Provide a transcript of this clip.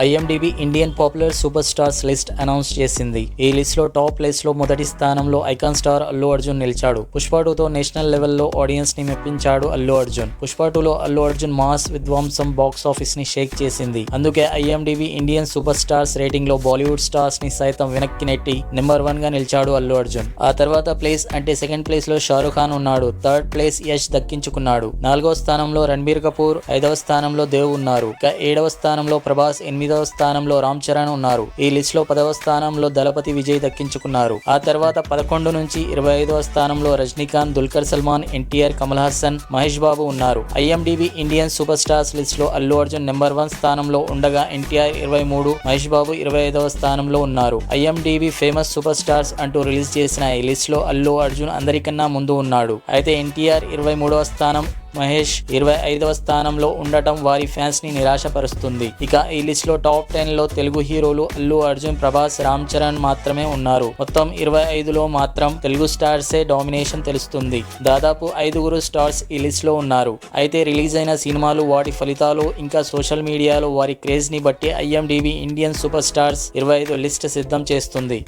IMDb Indian popular super stars list announce చేసింది. ఈ list లో టాప్ ప్లేస్ లో మొదటి స్థానంలో ఐకాన్ స్టార్ అల్లు అర్జున్ నిలిచాడు. పుష్ప 2తో నేషనల్ లెవెల్లో ఆడియన్స్ ని మెప్పించాడు అల్లు అర్జున్. పుష్ప 2లో అల్లు అర్జున్ మాస్ విధ్వంసం బాక్స్ ఆఫీస్ ని షేక్ చేసింది. అందుకే IMDb Indian super stars rating లో బాలీవుడ్ స్టార్స్ ని సైతం వెనక్కి నెట్టి నెంబర్ 1 గా నిలిచాడు అల్లు అర్జున్. ఆ తర్వాత ప్లేస్ అంటే సెకండ్ ప్లేస్ లో షారుఖ్ ఖాన్ ఉన్నాడు. థర్డ్ ప్లేస్ యష్ దక్కించుకున్నాడు. 4వ స్థానంలో రణబీర్ కపూర్, 5వ స్థానంలో దేవ్ ఉన్నారు. 7వ స్థానంలో ప్రభాస్, 8వ స్థానంలో రామ్ చరణ్ ఉన్నారు. ఈ లిస్ట్ లో 10వ స్థానంలో దళపతి విజయ్ దక్కించుకున్నారు. ఆ తర్వాత 11 నుంచి 25వ స్థానంలో రజనీకాంత్, దుల్కర్ సల్మాన్, ఎన్టీఆర్, కమల్ హాసన్, మహేష్ బాబు ఉన్నారు. IMDb Indian super stars list లో అల్లు అర్జున్ నెంబర్ 1 స్థానంలో ఉండగా ఎన్టీఆర్ 23, మహేష్ బాబు 25వ స్థానంలో ఉన్నారు. ఐఎండిబి ఫేమస్ సూపర్ స్టార్స్ అంటూ రిలీజ్ చేసిన ఈ లిస్ట్ లో అల్లు అర్జున్ అందరికన్నా ముందు ఉన్నాడు. అయితే ఎన్టీఆర్ 23వ స్థానం, మహేష్ 25వ స్థానంలో ఉండటం వారి ఫ్యాన్స్ ని నిరాశపరుస్తుంది. ఇక ఈ లిస్ట్ లో టాప్ 10 లో తెలుగు హీరోలు అల్లు అర్జున్, ప్రభాస్, రామ్ చరణ్ మాత్రమే ఉన్నారు. మొత్తం 25లో మాత్రం తెలుగు స్టార్సే డామినేషన్ తెలుస్తుంది. దాదాపు 5 స్టార్స్ ఈ లిస్ట్ లో ఉన్నారు. అయితే రిలీజ్ అయిన సినిమాలు, వాటి ఫలితాలు, ఇంకా సోషల్ మీడియాలో వారి క్రేజ్ ని బట్టి IMDb Indian super stars 25 list సిద్ధం చేస్తుంది.